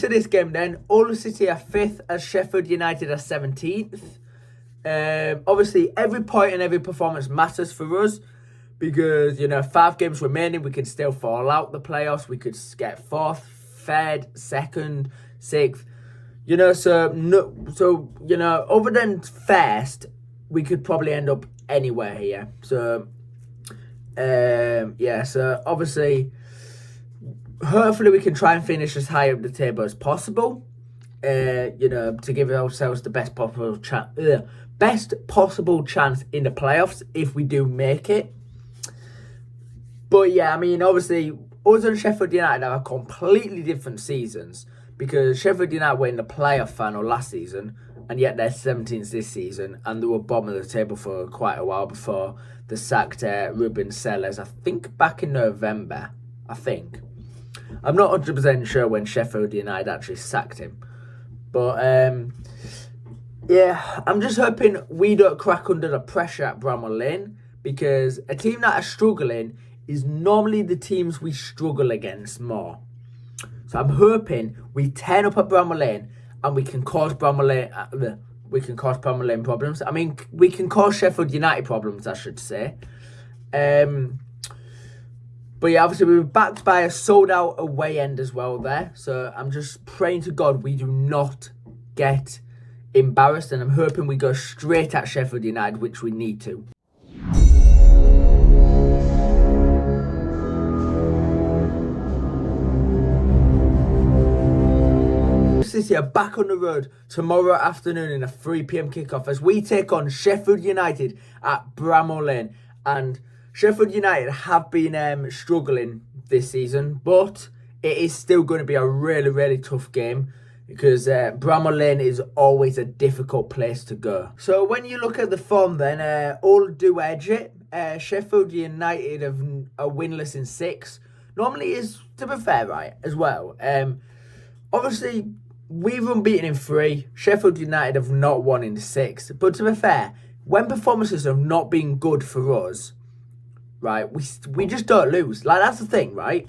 To this game then, Hull City are 5th as Sheffield United are 17th. Obviously, every point and every performance matters for us because, 5 games remaining, we could still fall out the playoffs. We could get 4th, 3rd, 2nd, 6th. Other than first, we could probably end up anywhere here. So obviously, hopefully we can try and finish as high up the table as possible. To give ourselves the best possible chance in the playoffs if we do make it. But yeah, obviously, us and Sheffield United have completely different seasons because Sheffield United were in the playoff final last season, and yet they're 17th this season, and they were bottom of the table for quite a while before they sacked Ruben Sellers, I think back in November, I'm not 100% sure when Sheffield United actually sacked him. But, I'm just hoping we don't crack under the pressure at Bramall Lane because a team that is struggling is normally the teams we struggle against more. So I'm hoping we turn up at Bramall Lane and we can cause Bramall Lane problems. We can cause Sheffield United problems, I should say. But yeah, obviously we were backed by a sold-out away end as well there. So I'm just praying to God we do not get embarrassed. And I'm hoping we go straight at Sheffield United, which we need to. City are back on the road tomorrow afternoon in a 3 p.m. kickoff as we take on Sheffield United at Bramall Lane. And Sheffield United have been struggling this season, but it is still going to be a really, really tough game because Bramall Lane is always a difficult place to go. So when you look at the form then, all do edge it. Sheffield United are winless in 6. Normally is, to be fair, right, as well. Obviously, we've unbeaten in 3. Sheffield United have not won in 6. But to be fair, when performances have not been good for us, right, we just don't lose. Like, that's the thing, right?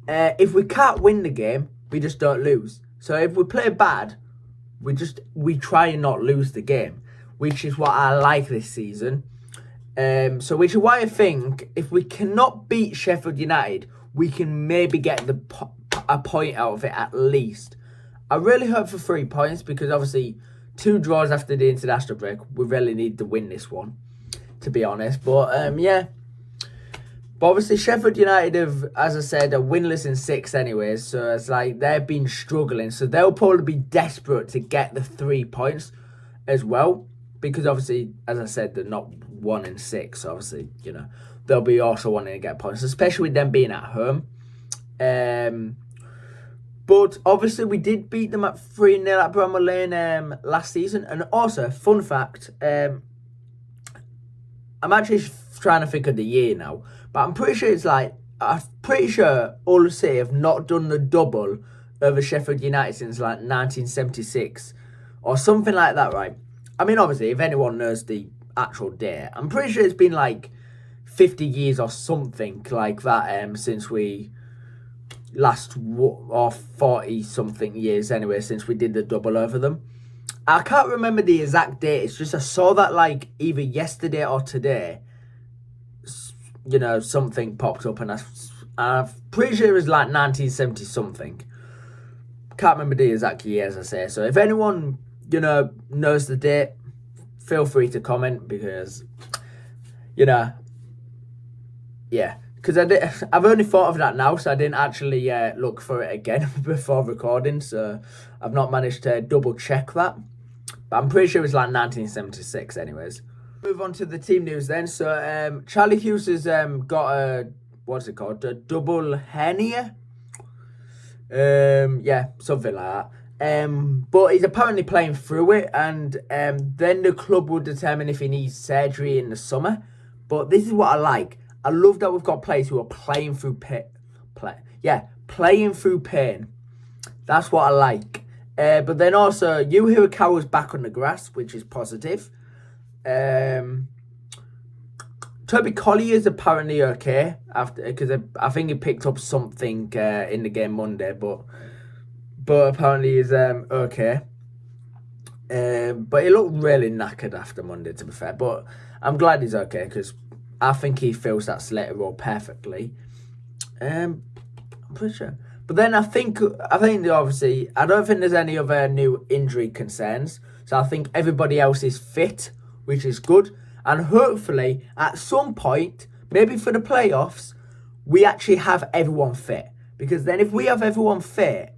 If we can't win the game, we just don't lose. So if we play bad, we try and not lose the game, which is what I like this season. Which is why I think if we cannot beat Sheffield United, we can maybe get a point out of it at least. I really hope for 3 points because obviously 2 draws after the international break, we really need to win this one, to be honest. But But obviously Sheffield United have, as I said, are winless in 6 anyways. So it's like they've been struggling. So they'll probably be desperate to get the 3 points as well. Because obviously, as I said, they're not 1 in 6. So obviously, they'll be also wanting to get points, especially with them being at home. But obviously, we did beat them at 3-0 at Bramall Lane last season. And also, fun fact, I'm actually trying to think of the year now. But I'm pretty sure Hull City have not done the double over Sheffield United since like 1976. Or something like that, right? Obviously, if anyone knows the actual date, I'm pretty sure it's been like 50 years or something like that since we last, or 40 something years anyway, since we did the double over them. I can't remember the exact date. It's just I saw that like either yesterday or today, something popped up, and I'm pretty sure it was like 1970 something. Can't remember the exact year, as I say. So if anyone knows the date, feel free to comment because because I've only thought of that now, so I didn't actually look for it again before recording, so I've not managed to double check that. But I'm pretty sure it was like 1976 anyways. Move on to the team news then. So Charlie Hughes has got a, what's it called? A double hernia? Something like that. But he's apparently playing through it, and then the club will determine if he needs surgery in the summer. But this is what I like. I love that we've got players who are playing through playing through pain. That's what I like. But then also, Yu Hirakawa's back on the grass, which is positive. Toby Collier's apparently okay because I think he picked up something in the game Monday, but but apparently he's okay. But he looked really knackered after Monday, to be fair. But I'm glad he's okay because I think he fills that Slater role perfectly. I'm pretty sure. But then I think obviously I don't think there's any other new injury concerns. So I think everybody else is fit, which is good. And hopefully at some point, maybe for the playoffs, we actually have everyone fit. Because then if we have everyone fit,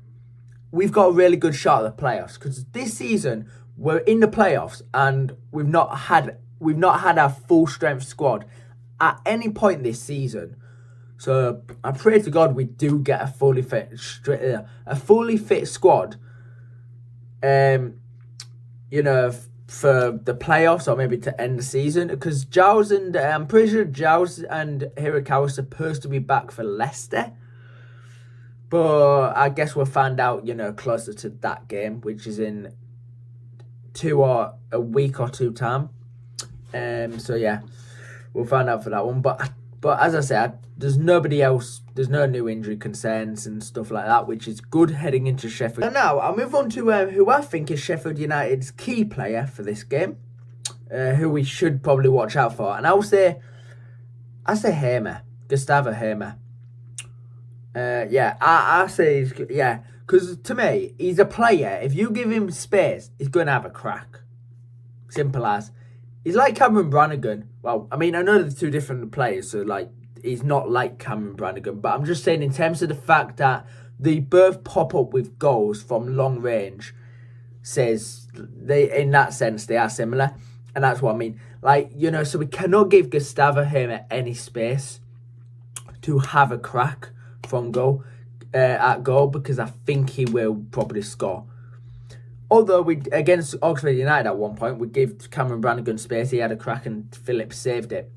we've got a really good shot at the playoffs. Because this season we're in the playoffs and we've not had our full strength squad at any point this season. So I pray to God we do get a fully fit squad. For the playoffs or maybe to end the season, because Giles and I'm pretty sure Giles and Hirakawa are supposed to be back for Leicester. But I guess we'll find out, closer to that game, which is in a week or two time. So yeah, we'll find out for that one. But as I said, there's nobody else. There's no new injury concerns and stuff like that, which is good heading into Sheffield. And now I'll move on to who I think is Sheffield United's key player for this game, who we should probably watch out for. And I say Hamer, Gustavo Hamer. I say because to me he's a player. If you give him space, he's going to have a crack. Simple as. He's like Cameron Brannigan. Well, I mean, I know they're two different players, so like he's not like Cameron Brannigan. But I'm just saying in terms of the fact that they both pop up with goals from long range, says in that sense they are similar, and that's what I mean. Like, so we cannot give Gustavo Hamer any space to have a crack from at goal because I think he will probably score. Although we against Oxford United at one point, we gave Cameron Brannigan space. He had a crack and Phillips saved it.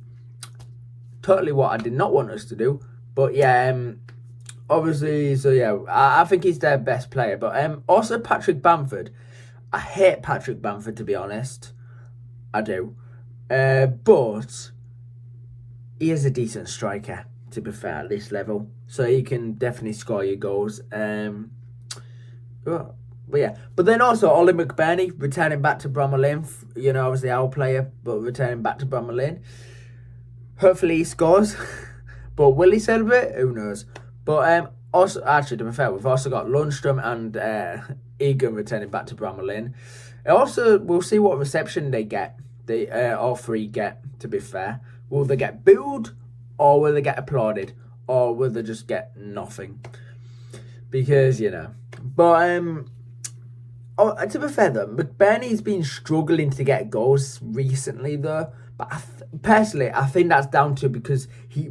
Totally what I did not want us to do. But yeah, obviously, so yeah, I think he's their best player. But also Patrick Bamford. I hate Patrick Bamford, to be honest. I do. But he is a decent striker, to be fair, at this level. So he can definitely score your goals. But yeah, but then also Ollie McBurney returning back to Bramall Lane. Obviously our player, but returning back to Bramall Lane. Hopefully he scores. But will he celebrate? Who knows? But also, actually, to be fair, we've also got Lundstrom and Egan returning back to Bramall Lane. Also, we'll see what reception they get. All three get, to be fair. Will they get booed? Or will they get applauded? Or will they just get nothing? Because, But, to be fair though, McBurney's been struggling to get goals recently though. But personally, I think that's down to because he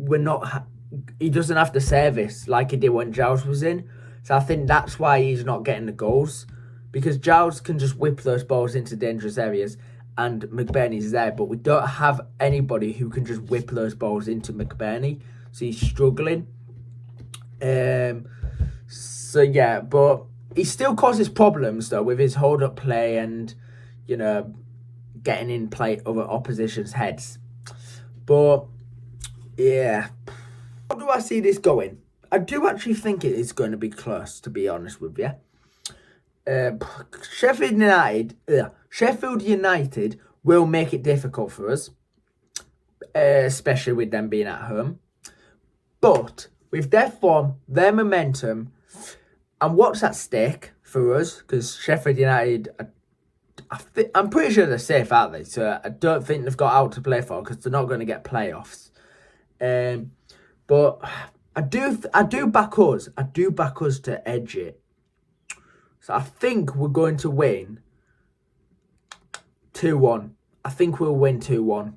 doesn't have the service like he did when Giles was in. So I think that's why he's not getting the goals. Because Giles can just whip those balls into dangerous areas and McBurney's there. But we don't have anybody who can just whip those balls into McBurney. So he's struggling. So yeah, but he still causes problems though with his hold-up play and, getting in play over opposition's heads. But yeah, how do I see this going? I do actually think it is going to be close, to be honest with you. Sheffield United will make it difficult for us, especially with them being at home. But with their form, their momentum, and what's at stake for us, because Sheffield United, I'm pretty sure they're safe, aren't they? So I don't think they've got out to play for because they're not going to get playoffs. But I do back us. I do back us to edge it. So I think we're going to win 2-1. I think we'll win 2-1.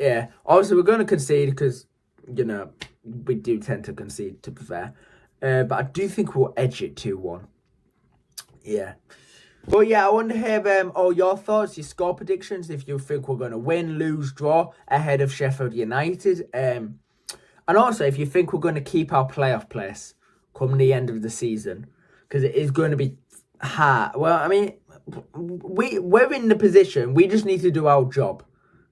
Yeah. Obviously, we're going to concede because, we do tend to concede, to be fair. But I do think we'll edge it 2-1. Yeah. But yeah, I want to hear all your thoughts, your score predictions, if you think we're going to win, lose, draw ahead of Sheffield United. And also, if you think we're going to keep our playoff place come the end of the season. Because it is going to be hard. Well, I mean, we're in the position. We just need to do our job,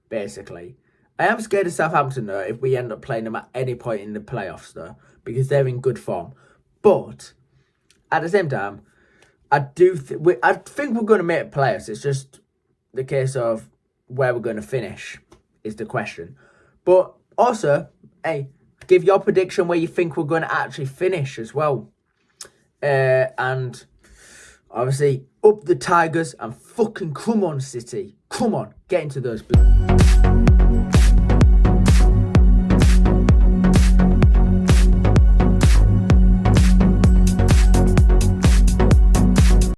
basically. I am scared of Southampton, though, if we end up playing them at any point in the playoffs, though. Because they're in good form. But at the same time, I think we're going to make playoffs. It's just the case of where we're going to finish is the question. But also, hey, give your prediction where you think we're going to actually finish as well. And obviously, up the Tigers and fucking come on, City. Come on, get into those boots.